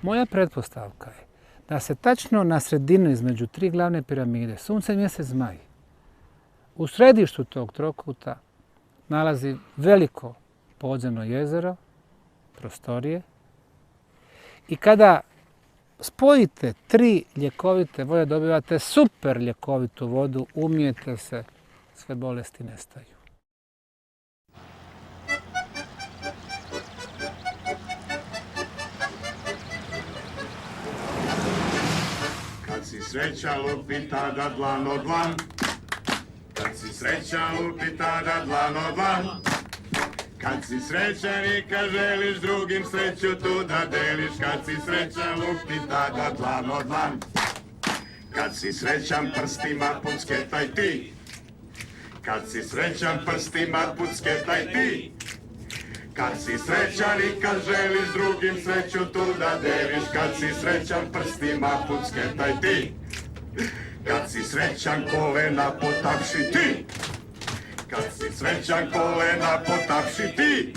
Moja pretpostavka je da se tačno na sredinu između 3 glavne piramide, Sunce, Mjesec, Zmaj, u središtu tog trokuta nalazi veliko podzemno jezero, prostorije. I kada spojite 3 ljekovite vode, dobivate super ljekovitu vodu, umijete se, sve bolesti nestaju. Kad si sreća lupi tada dlan o dlan, kad si sreća lupi tada dlan o dlan, kad si srećan i kad želiš drugim sreću tu da deliš, kad si srećan lupi tada dlan o dlan, kad si srećan prstima pucketaj ti, kad si srećan prstima pucketaj ti, kad si srećan i kad želiš drugim sreću tu da deliš, kad si srećan prstima pucketaj ti, kad si srećan kolena potapši ti, kad si srećan kolena potapši ti,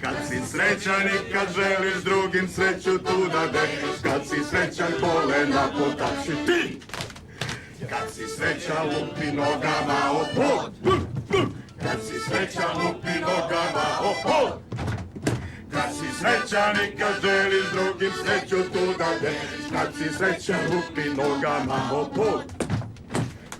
kad si srećan i kad želiš drugim sreću tu da deliš, kad si srećan kolena potapši ti, kad si srećan lupi nogama o pod, kad si srećan lupi nogama o pod, kad si srećan i kad želiš drugim sreću tu da deliš, kad si srećan lupi nogama o pod,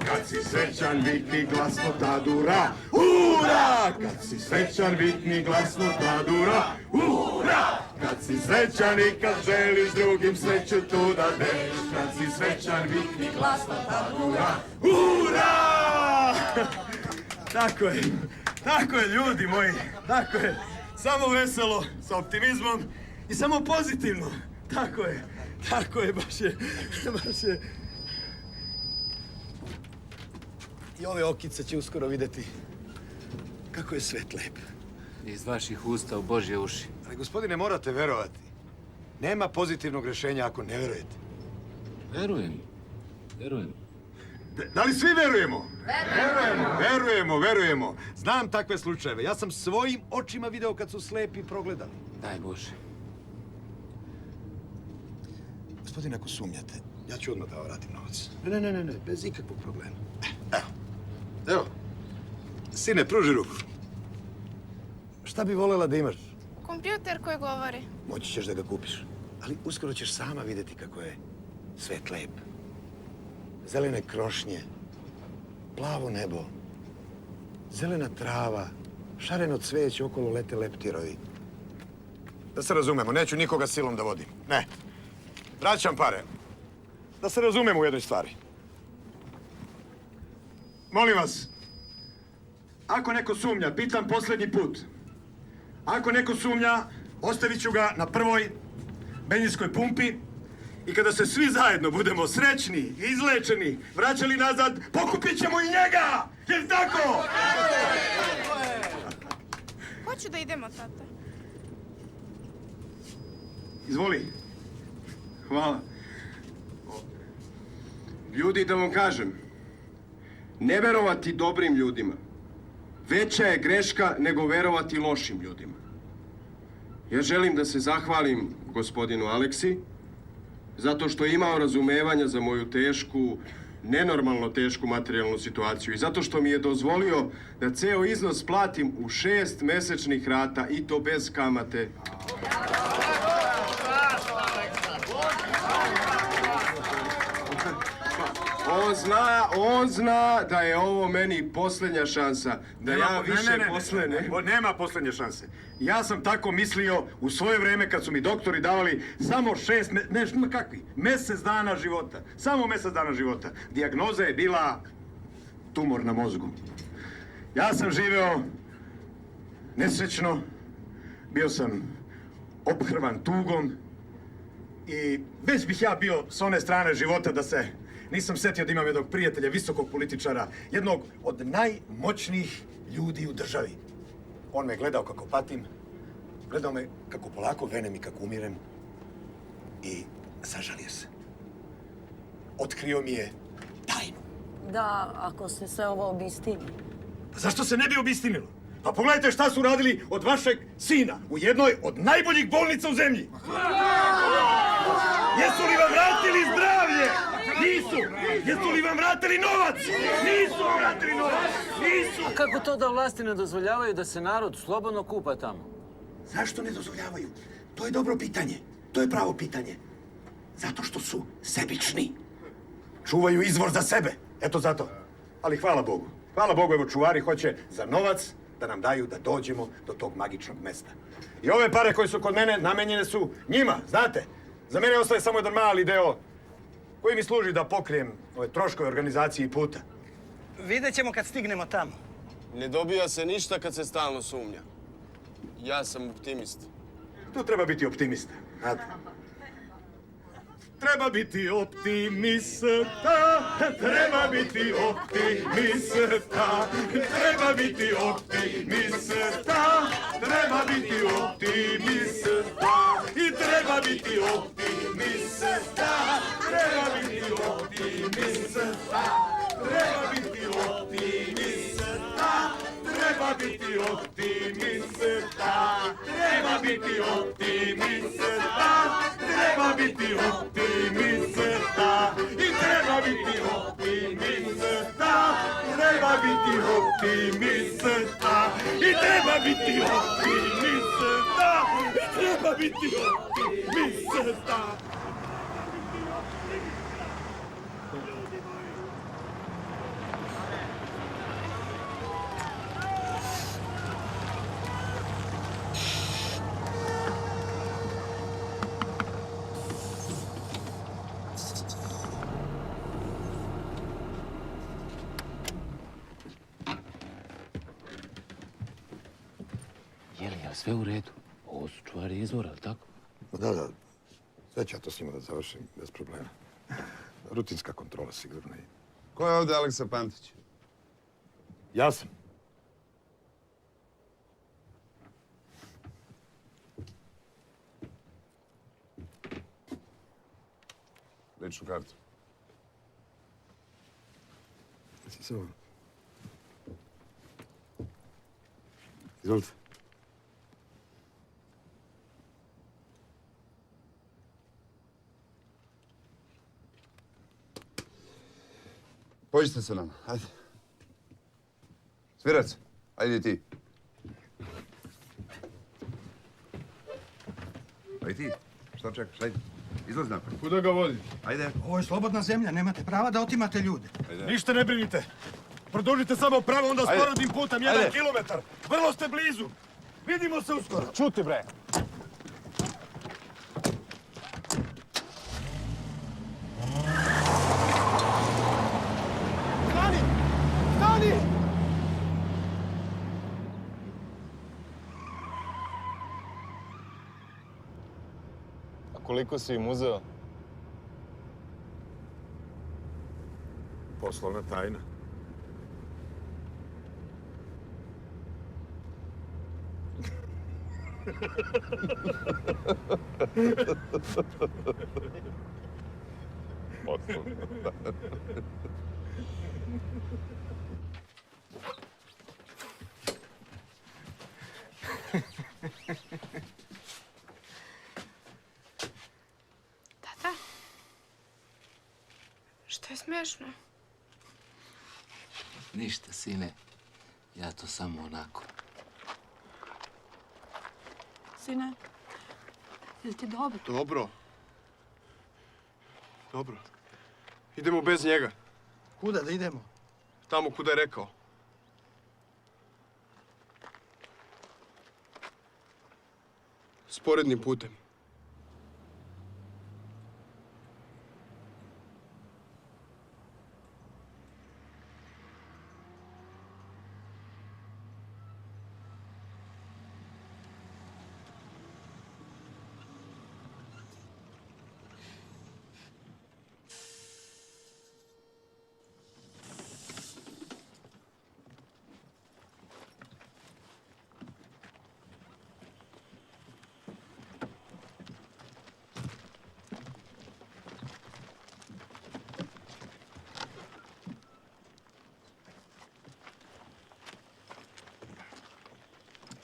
kad si srećan vikni glasno tad ura, ura! Kad si srećan vikni glasno tad ura, ura! Kad si srećan i kad želiš drugim sreću tu da deliš, kad si srećan vikni glasno tad ura, ura! Tako je ljudi moji, tako je. Samo veselo, sa optimizmom i samo pozitivno. Tako je, baš je. I ove okice će uskoro vidjeti kako je svet lep. Iz vaših usta u Božje uši. Ali, gospodine, morate verovati. Nema pozitivnog rješenja ako ne verujete. Verujem. Da li svi verujemo? Verujemo. Znam takve slučajeve. Ja sam svojim očima video kad su slepi progledali. Daj Bože. Gospodine, ako sumnjate, ja ću odmah da vam vratim novac. Ne, bez ikakvog problema. Evo. Sine, pruži ruku. Šta bi voljela da imaš? Kompjuter koji govori. Moći ćeš da ga kupiš. Ali uskoro ćeš sama vidjeti kako je svet lep. Zelene krošnje, plavo nebo, zelena trava, šareno cveće, okolo lete leptirovi. Da se razumemo, neću nikoga silom da vodim. Ne. Vraćam pare. Da se razumemo u jednoj stvari. Molim vas, ako neko sumnja, pitam posljednji put. Ako neko sumnja, ostavit ću ga na prvoj benzinskoj pumpi i kada se svi zajedno budemo srećni i izlečeni, vraćali nazad, pokupit ćemo i njega! Jel' tako? Hoću da idemo, tata. Izvoli. Hvala. Ljudi, da vam kažem, ne verovati dobrim ljudima veća je greška nego verovati lošim ljudima. Ja želim da se zahvalim gospodinu Aleksi zato što je imao razumevanja za moju tešku, nenormalno tešku materijalnu situaciju i zato što mi je dozvolio da ceo iznos platim u 6 mesečnih rata i to bez kamate. On zna da je ovo meni posljednja šansa, da ja više posle ne... Nema posljednje šanse. Ja sam tako mislio u svoje vrijeme kad su mi doktori davali samo 6 mjesec dana života. Samo mjesec dana života. Dijagnoza je bila tumor na mozgu. Ja sam živeo nesrećno, bio sam ophrvan tugom i već bih ja bio s one strane života da se nisam setio da imam jednog prijatelja, visokog političara, jednog od najmoćnijih ljudi u državi. On me gledao kako patim, gledao me kako polako venem i kako umirem i sažalio se. Otkrio mi je tajnu. Da, ako se sve ovo obistini. Pa zašto se ne bi obistinilo? Pa pogledajte šta su radili od vašeg sina u jednoj od najboljih bolnica u zemlji. Jesu li vam vratili zdravlje? Nisu! Jesu li vam vratili novac? Nisu vam vratili novac! Nisu! A kako to da vlasti ne dozvoljavaju da se narod slobodno kupa tamo? Zašto ne dozvoljavaju? To je dobro pitanje. To je pravo pitanje. Zato što su sebični. Čuvaju izvor za sebe. Eto zato. Ali hvala Bogu. Hvala Bogu, evo čuvari hoće za novac da nam daju da dođemo do tog magičnog mesta. I ove pare koje su kod mene namenjene su njima, znate. Za mene ostaje samo jedan mali deo koji mi služi da pokrijem ove troškove organizacije i puta. Vidjet ćemo kad stignemo tamo. Ne dobija se ništa kad se stalno sumnja. Ja sam optimist. Tu treba biti optimista, znate. Treba biti optimista, treba biti optimista, treba biti optimista, treba biti optimista, i treba biti optimista, treba biti optimista, treba biti optimista, treba biti optimista, treba biti optimista, treba biti optimista, i treba biti optimista, treba biti optimista, i treba biti optimista, i treba biti optimista. Je li sve u redu? Ovo su čuvari izvora, ali tako? Da. Sve ću ja to s njima da završim bez problema. Rutinska kontrola sigurno i... Ko je ovdje Aleksa Pantić? Ja sam. Ličnu kartu. Samo... Izvolite. Pođite se nama, ajde. Svirac, ajde ti. Ajde ti, šta čekaš, ajde. Izlazi napred. Kuda ga vodi? Ajde. Ovo je slobodna zemlja, nemate prava da otimate ljude. Ništa ne brinite. Produžite samo pravo, onda Ajde. sporednim putem, 1 kilometar. Vrlo ste blizu. Vidimo se uskoro. Čuti, bre. A koliko si im uzeo? Poslovna tajna. Tata? Što je smiješno? Ništa, sine. Ja to samo onako. Sine, je li ti dobro? Dobro. Dobro. Idemo bez njega. Kuda da idemo? Tamo kuda je rekao. Sporednim putem.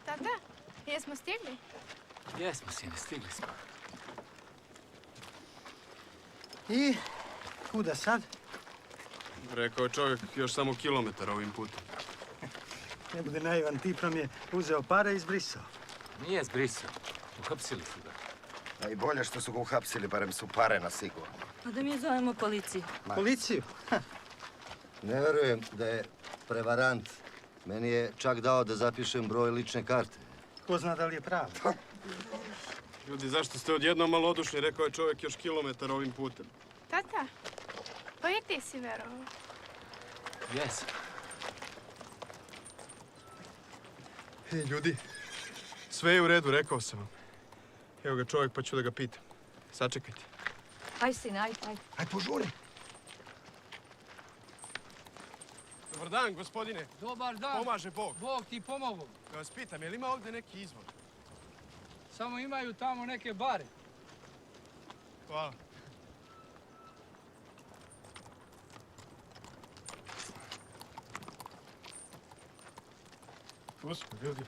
Tata, jesmo stigli? Jesmo, sine, stigli smo. I kuda sad? Rekao je čovjek još samo kilometar ovim putem. Ne bude naivan, tip nam je uzeo pare i izbrisao. Nije zbrisao. Uhapsili su ga. A i bolje što su ga uhapsili, barem su pare na sigurno. Pa da mi zovemo policiju. Policiju? Ne verujem da je prevarant. Meni je čak dao da zapišem broj lične karte. Ko zna da li je pravo? Ljudi, zašto ste odjednom malodušni? Rekao je čovjek još kilometar ovim putem. Tata, pa i ti si verovao. Jes. Ljudi, sve je u redu, rekao sam vam. Evo ga čovjek, pa ću da ga pitam. Sačekajte. Aj, sine, aj. Aj, požuri. Dobar dan, gospodine. Dobar dan. Pomaže Bog. Bog ti pomogao. Da vas pitam, je li ima ovdje neki izvor? Samo imaju tamo neke bare. Hvala. Tu smo, ljudi.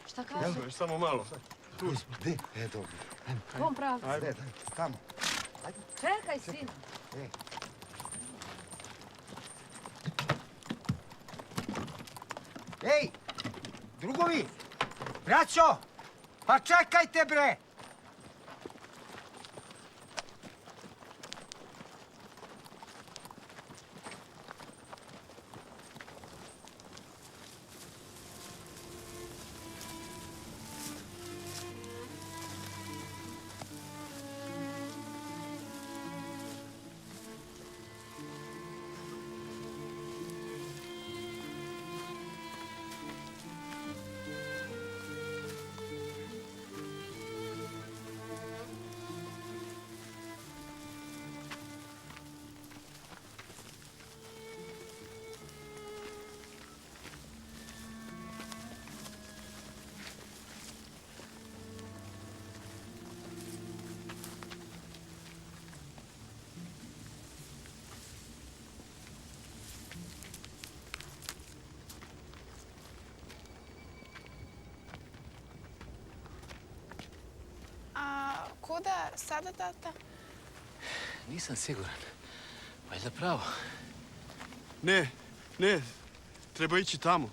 Šta kaže? Još samo malo. Tu smo. Gde? Dobro. Kom pravcu? Ajde, tamo. Čekaj, sine. Ej, drugovi! Braćo! Pa čekajte, bre! A kuda sada, tata? Nisam siguran. Valjda pravo. Ne, treba ići tamo.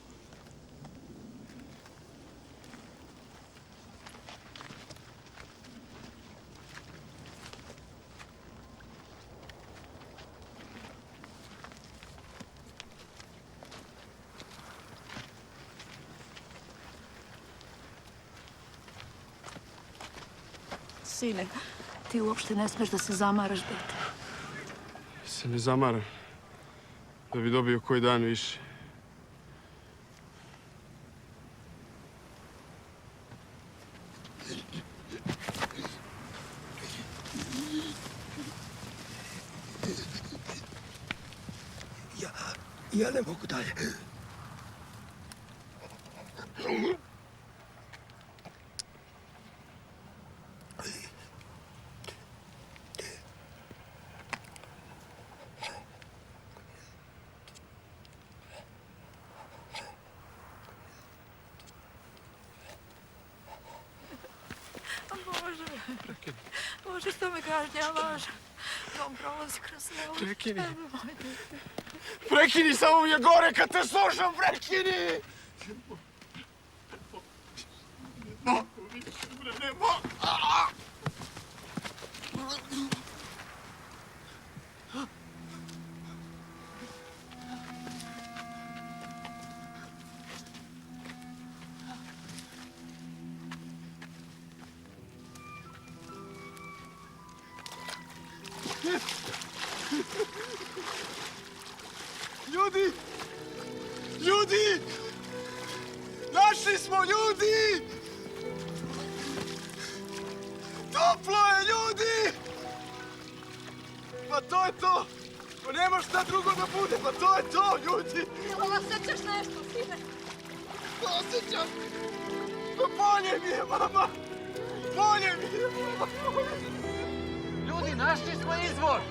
Sine, ti uopšte ne smeš da se zamaraš, dete. Se ne zamaram. Da bi dobio koji dan više. Ja ne mogu dalje. Bože, što me kažnjavaš? On prolazi kroz sve ovo. Prekini. Prekini, samo mi je gore kad te slušam, prekini! Ne mogu više, bre, ne mogu! Ljudi! Ljudi! Našli smo ljudi! Toplo je, ljudi! Pa to je to! Pa nema šta drugo da bude, pa to je to, ljudi! Jel osjećaš nešto, sine? Osjećam! Pa bolje mi je, mama! Bolje mi je, mama! Ljudi, našli smo izvor!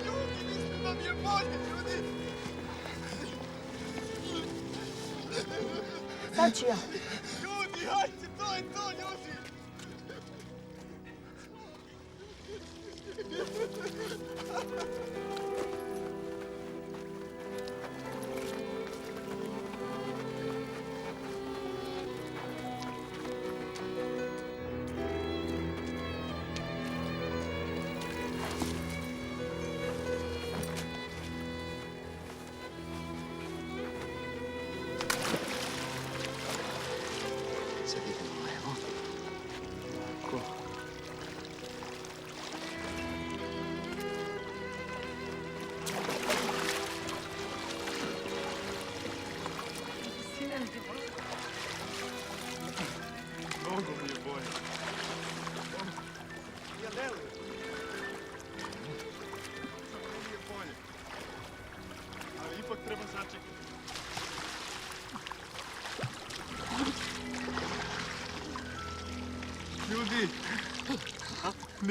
Ljudi, mislim da mi je bolje, ljudi! Sad ću ja. Ljudi, hajde, to je to, ljudi!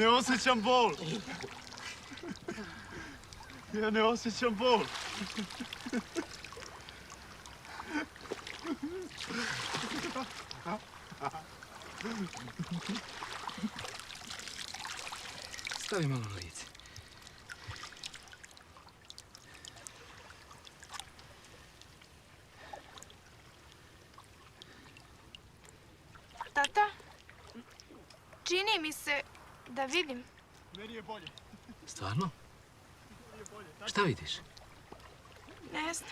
ne osjećam bol. Ja ne osjećam bol. Stavi malo na lice. Tata, čini mi se da vidim. Meni je bolje. Stvarno? Šta vidiš? Ne znam.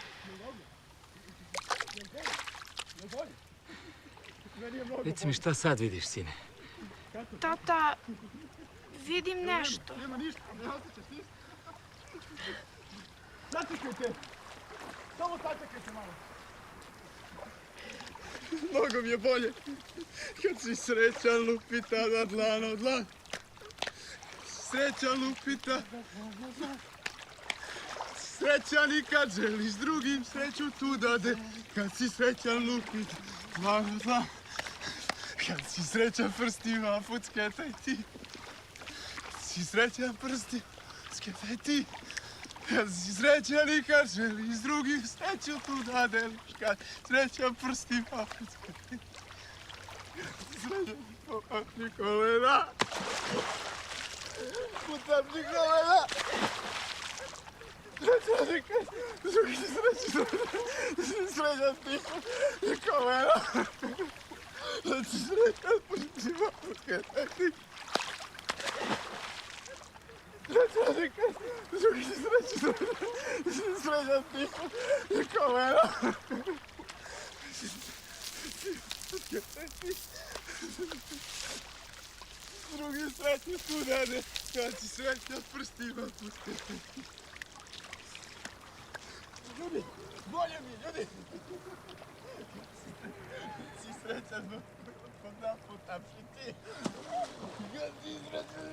Reci mi šta sad vidiš, sine? Tata, vidim nešto. Nema ništa, ne osjećaš ništa. Sačekajte! Samo sačekajte malo. Mnogo mi je bolje. Kad si srećan lupita na dlan od dlan. Srećan lupita. Srećan i kad želiš drugim sreću tu dade. Kad si srećan lupita dlan od dlan. Kad si srećan prstima fucketaj ti. Kad si srećan prstima fucketaj ti. Kad si srećan i kad želiš drugih sreću tu dadeliš. Kad srećan prstima fucketaj ti. Srećan putapni kolena. Putapni kolena. Srećan i kad drugih sreću tu dadeliš. Srećan ti kolena. Kad si srećan prstima fucketaj ti. Srećan i kad drugih sreću tu dadeliš. Srećan ti kolena. Fucketaj ti. Drugi sreću tu dade, kad si srećan prstima fucketaj ti. Ljudi, bolje mi, ljudi! Kad si srećan, pod naputavši ti. Kad si srećan,